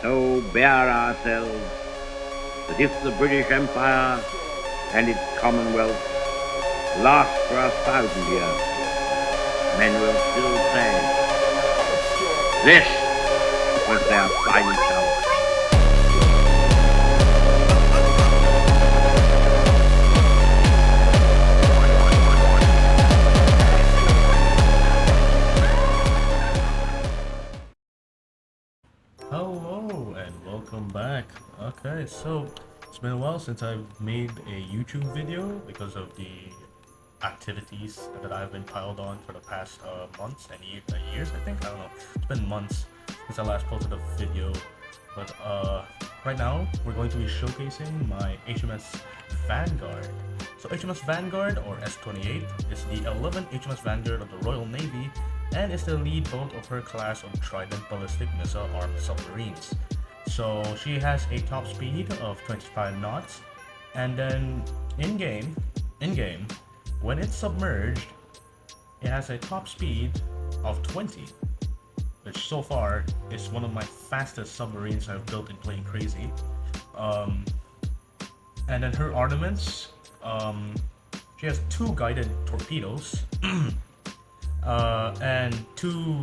So bear ourselves that if the British Empire and its Commonwealth last for 1,000 years, men will still say, this was their finest hour. Hello and welcome back. Okay, so it's been a while since I've made a YouTube video because of the activities that I've been piled on for the past months and years, I think. I don't know. It's been months since I last posted a video. But right now, we're going to be showcasing my HMS Vanguard. So HMS Vanguard, or S-28, is the 11th HMS Vanguard of the Royal Navy and is the lead boat of her class of Trident ballistic missile armed submarines. So she has a top speed of 25 knots, and then in-game, when it's submerged, it has a top speed of 20, which so far is one of my fastest submarines I've built in playing crazy. And then her armaments, she has 2 guided torpedoes and 2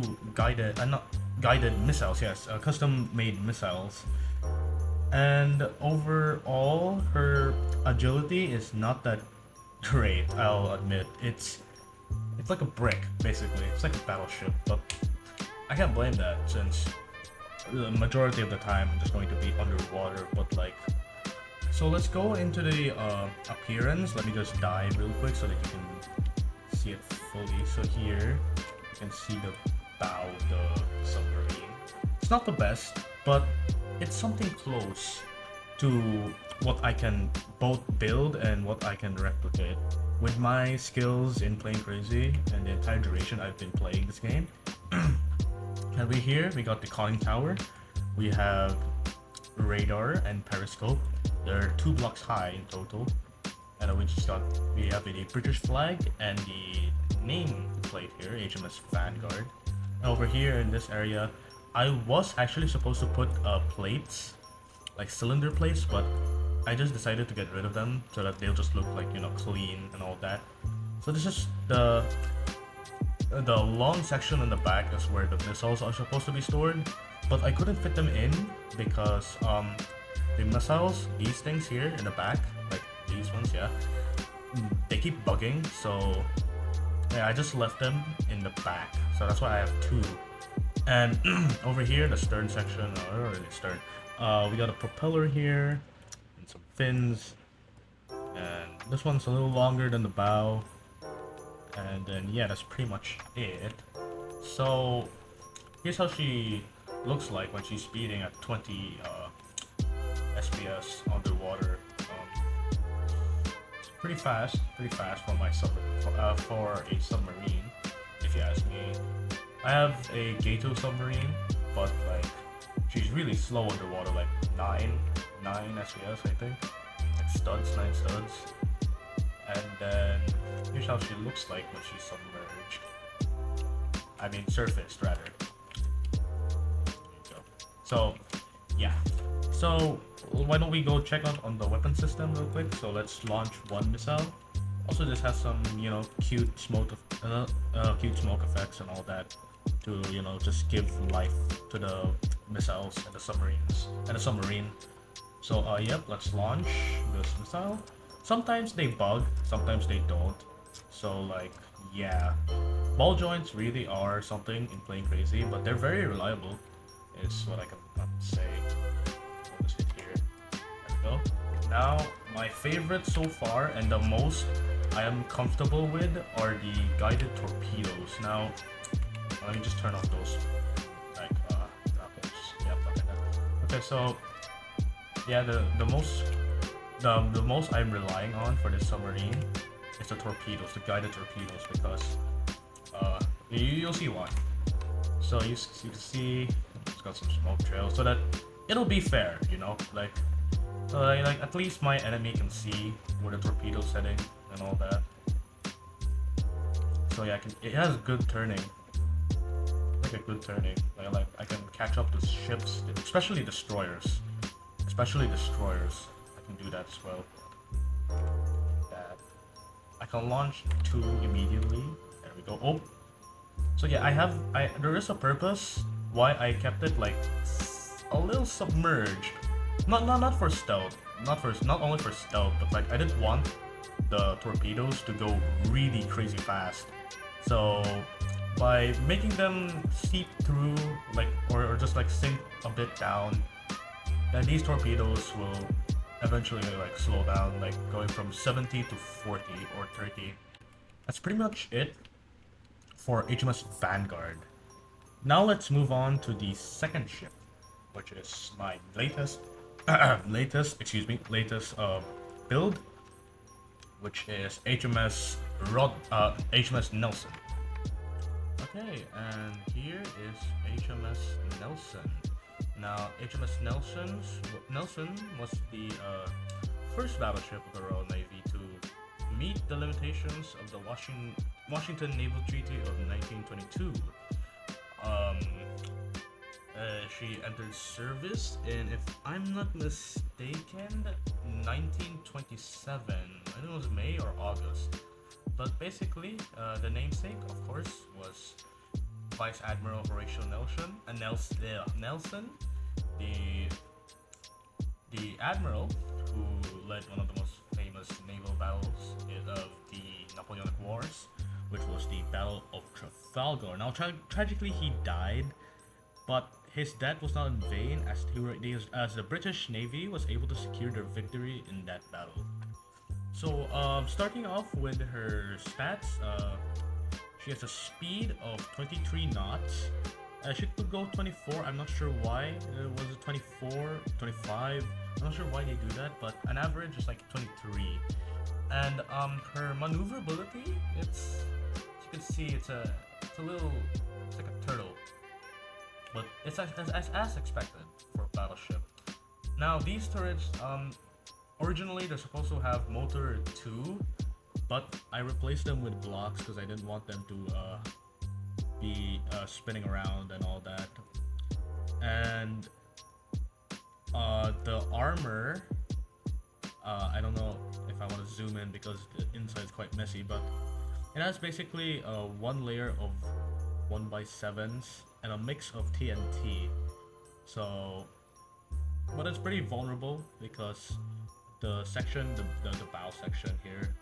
guided missiles, yes, custom made missiles. And overall, her agility is not that great, I'll admit. It's like a brick, basically. It's like a battleship, but I can't blame that since the majority of the time I'm just going to be underwater, but like... So let's go into the appearance. Let me just dive real quick so that you can see it fully. So here, you can see the bow of the submarine. It's not the best, but it's something close to what I can both build and what I can replicate. With my skills in playing crazy and the entire duration I've been playing this game. And we got the conning tower. We have radar and periscope. They're 2 blocks high in total. And then we have the British flag and the name plate here, HMS Vanguard. And over here in this area, I was actually supposed to put plates, like cylinder plates, but I just decided to get rid of them so that they'll just look like, you know, clean and all that. So this is the long section in the back is where the missiles are supposed to be stored, but I couldn't fit them in because the missiles, these things here in the back, like these ones, yeah, they keep bugging, so yeah, I just left them in the back. So that's why I have 2. And over here, the stern section, or not really stern, we got a propeller here and some fins, and this one's a little longer than the bow. And then yeah, that's pretty much it. So here's how she looks like when she's speeding at 20 SPS underwater. It's pretty fast for my for a submarine, if you ask me. I have a Gato submarine, but like she's really slow underwater, like 9 SPS I think. Like 9 studs. And then here's how she looks like when she's submerged. I mean surfaced rather. There you go. So yeah. So why don't we go check out on the weapon system real quick? So let's launch 1 missile. Also this has some, you know, cute smoke effects and all that to, you know, just give life to the missiles and the submarines and the submarine. So yep, let's launch this missile. Sometimes they bug, sometimes they don't. So like, yeah, ball joints really are something in playing crazy, but they're very reliable, is what I can say. I'll just hit here. There we go. Now, my favorite so far and the most I am comfortable with are the guided torpedoes. Now, let me just turn off those like rockets. Yep, okay. Okay, so yeah, the most I'm relying on for this submarine is the torpedoes, the guided torpedoes, because you'll see why. So you can see it's got some smoke trails, so that it'll be fair, you know, like at least my enemy can see where the torpedo's heading and all that. So yeah, it has good turning, like a good turning. Like I can catch up to ships, especially destroyers. Especially destroyers. I can do that as well. That. I can launch 2 immediately. There we go. Oh. So yeah, there is a purpose why I kept it like a little submerged. Not for stealth. Not only for stealth, but like I didn't want the torpedoes to go really crazy fast. So by making them seep through, like, or just like sink a bit down, then these torpedoes will eventually like slow down, like going from 70 to 40 or 30. That's pretty much it for HMS Vanguard. Now let's move on to the second ship, which is my latest build, which is HMS Nelson. Okay, and here is HMS Nelson. Now, HMS Nelson was the first battleship of the Royal Navy to meet the limitations of the Washington Naval Treaty of 1922. She entered service in, if I'm not mistaken, 1927. I think it was May or August. But basically, the namesake, of course, was Vice Admiral Horatio Nelson, the admiral who led one of the most famous naval battles of the Napoleonic Wars, which was the Battle of Trafalgar. Now, tragically, he died, but his death was not in vain, as the British Navy was able to secure their victory in that battle. So, starting off with her stats, she has a speed of 23 knots. She could go 24, I'm not sure why. Was it 24, 25? I'm not sure why they do that, but an average is like 23. And her maneuverability, as you can see, it's like a turtle. But it's as expected for a battleship. Now, these turrets, originally they're supposed to have motor 2, but I replaced them with blocks because I didn't want them to be spinning around and all that. And the armor, I don't know if I want to zoom in because the inside is quite messy, but it has basically one layer of 1x7s and a mix of TNT. So, but it's pretty vulnerable because the section, the bow section here,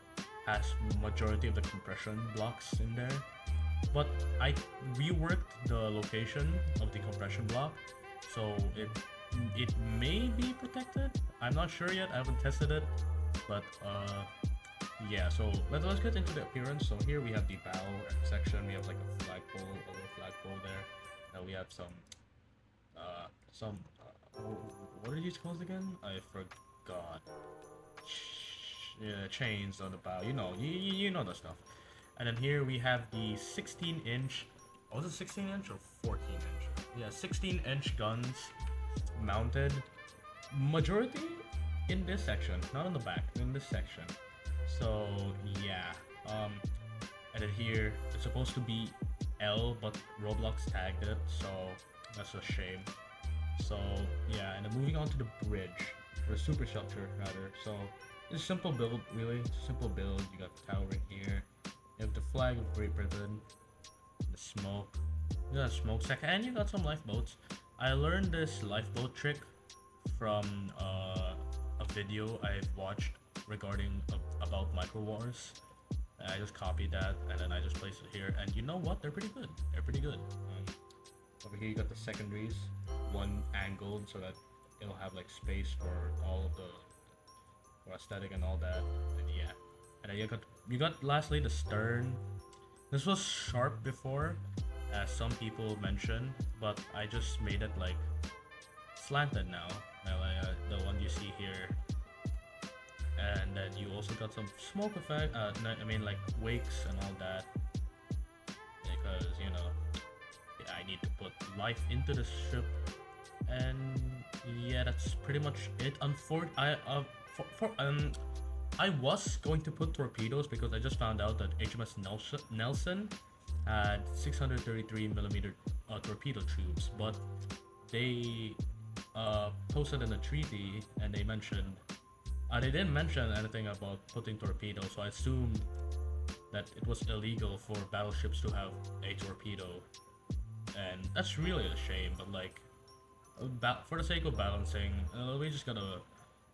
has majority of the compression blocks in there. But I reworked the location of the compression block, so it may be protected. I'm not sure yet. I haven't tested it, but yeah. So let's get into the appearance. So here we have the bow section. We have like a flagpole, a little flagpole there. Now we have some what are these called again? I forgot. Yeah, chains on the bow. You know the stuff. And then here we have the 16-inch. Was it 16-inch or 14-inch? Yeah, 16-inch guns mounted. Majority in this section, not on the back, in this section. So yeah. And then here it's supposed to be L, but Roblox tagged it, so that's a shame. So yeah, and then moving on to the bridge, or superstructure rather. So it's a simple build, really. Simple build. You got the tower here. You have the flag of Great Britain, the smoke. You got a smokestack, and you got some lifeboats. I learned this lifeboat trick from a video I've watched regarding about micro wars. I just copied that and then I just placed it here. And you know what? They're pretty good. They're pretty good. Over here you got the secondaries, one angled so that it'll have like space for all of the aesthetic and all that. And yeah. And then you got lastly the stern. This was sharp before, as some people mentioned, but I just made it like slanted now. The one you see here. And then you also got some smoke effect. Like wakes and all that, because I need to put life into the ship. And yeah, that's pretty much it. I was going to put torpedoes because I just found out that HMS Nelson had 633mm torpedo tubes, but they posted in a treaty and they mentioned they didn't mention anything about putting torpedoes, so I assumed that it was illegal for battleships to have a torpedo, and that's really a shame. But like, for the sake of balancing, we just gotta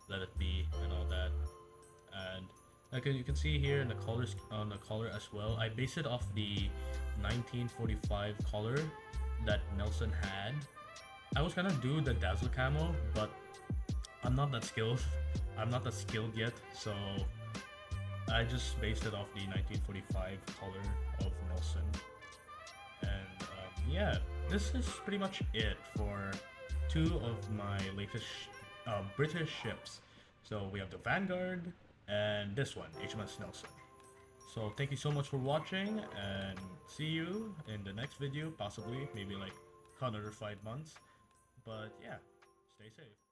let it be and all that. And like you can see here in the colors on the color as well, I based it off the 1945 color that Nelson had. I was gonna do the dazzle camo, but I'm not that skilled. I'm not that skilled yet, so I just based it off the 1945 color of Nelson. And yeah, this is pretty much it for two of my latest British ships. So we have the Vanguard and this one, HMS Nelson. So thank you so much for watching, and see you in the next video, possibly, maybe like another 5 months. But yeah, stay safe.